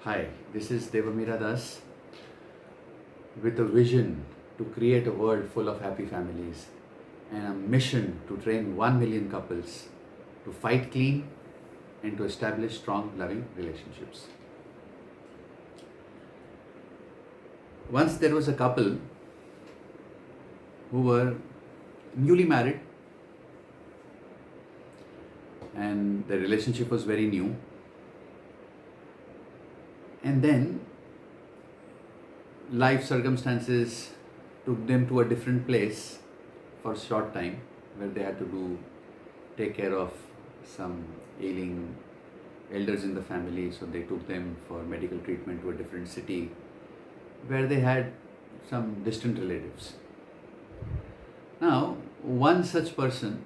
Hi, this is Devamira Das with a vision to create a world full of happy families and a mission to train 1 million couples to fight clean and to establish strong, loving relationships. Once there was a couple who were newly married and the relationship was very new. And then life circumstances took them to a different place for a short time where they had to take care of some ailing elders in the family. So they took them for medical treatment to a different city where they had some distant relatives. Now, one such person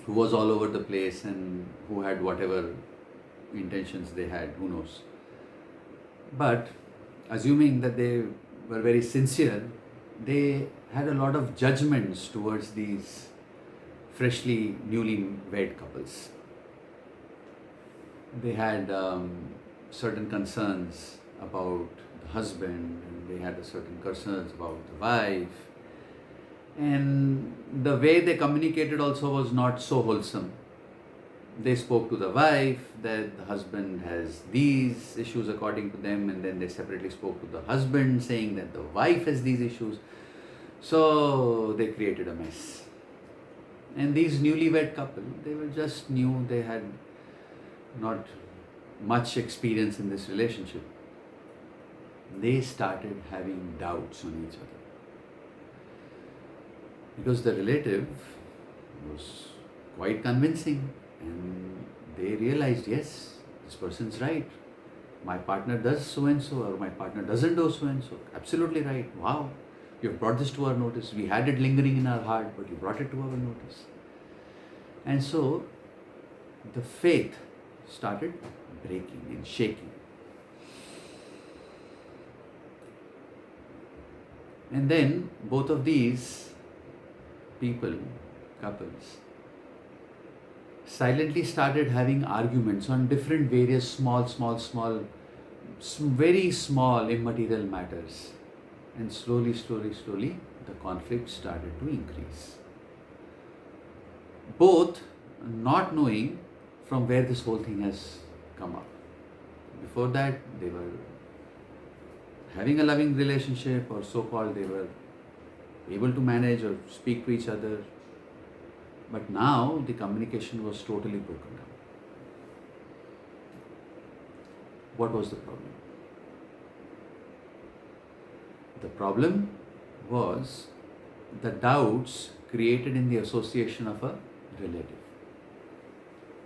who was all over the place and who had whatever intentions they had, who knows. But assuming that they were very sincere, they had a lot of judgments towards these freshly newly wed couples. They had certain concerns about the husband, and they had certain concerns about the wife, and the way they communicated also was not so wholesome. They spoke to the wife that the husband has these issues according to them, and then they separately spoke to the husband saying that the wife has these issues. So they created a mess. And these newlywed couple, they were just new, they had not much experience in this relationship. They started having doubts on each other. Because the relative was quite convincing. And they realized, yes, this person's right. My partner does so and so, or my partner doesn't do so and so. Absolutely right. Wow, you've brought this to our notice. We had it lingering in our heart, but you brought it to our notice. And so the faith started breaking and shaking. And then both of these people, couples, silently started having arguments on different various very small immaterial matters. And slowly, the conflict started to increase. Both not knowing from where this whole thing has come up. Before that, they were having a loving relationship, or so-called they were able to manage or speak to each other. But now the communication was totally broken down. What was the problem? The problem was the doubts created in the association of a relative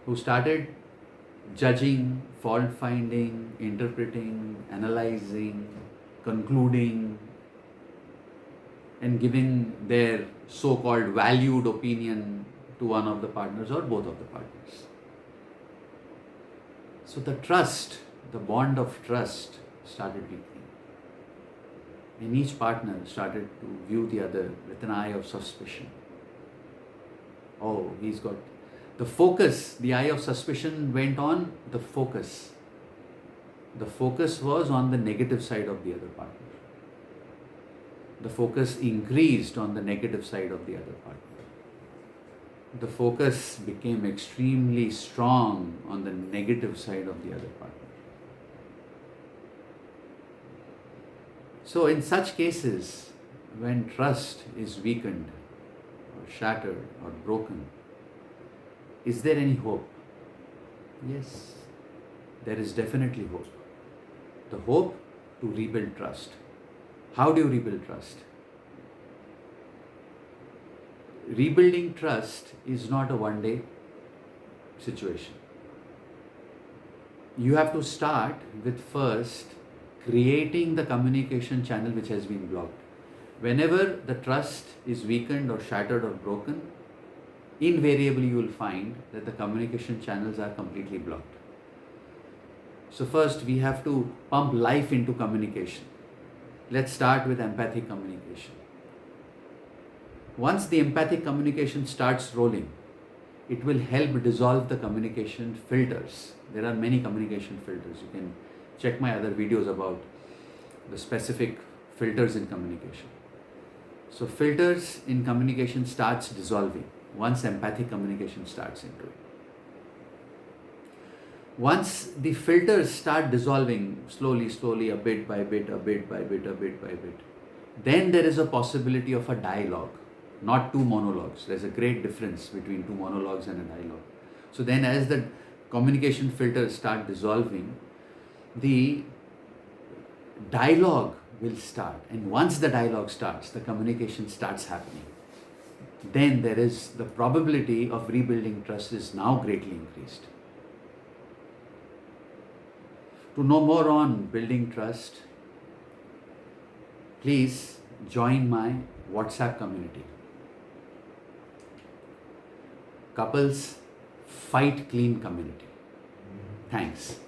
who started judging, fault finding, interpreting, analyzing, concluding, and giving their so-called valued opinion to one of the partners or both of the partners. So the trust, the bond of trust started weakening. And each partner started to view the other with an eye of suspicion. Oh, he's got the focus, the eye of suspicion went on the focus. The focus was on the negative side of the other partner. The focus increased on the negative side of the other partner. The focus became extremely strong on the negative side of the other partner. So in such cases, when trust is weakened or shattered or broken, is there any hope? Yes, there is definitely hope. The hope to rebuild trust. How do you rebuild trust? Rebuilding trust is not a one-day situation. You have to start with first creating the communication channel which has been blocked. Whenever the trust is weakened or shattered or broken, invariably you will find that the communication channels are completely blocked. So first we have to pump life into communication. Let's start with empathic communication. Once the empathic communication starts rolling, it will help dissolve the communication filters. There are many communication filters. You can check my other videos about the specific filters in communication. So filters in communication starts dissolving once empathic communication starts into it. Once the filters start dissolving slowly, a bit by bit, then there is a possibility of a dialogue, not two monologues. There's a great difference between two monologues and a dialogue. So then as the communication filters start dissolving, the dialogue will start. And once the dialogue starts, the communication starts happening. Then there is the probability of rebuilding trust is now greatly increased. To know more on building trust, please join my WhatsApp community. Couples Fight Clean Community. Thanks.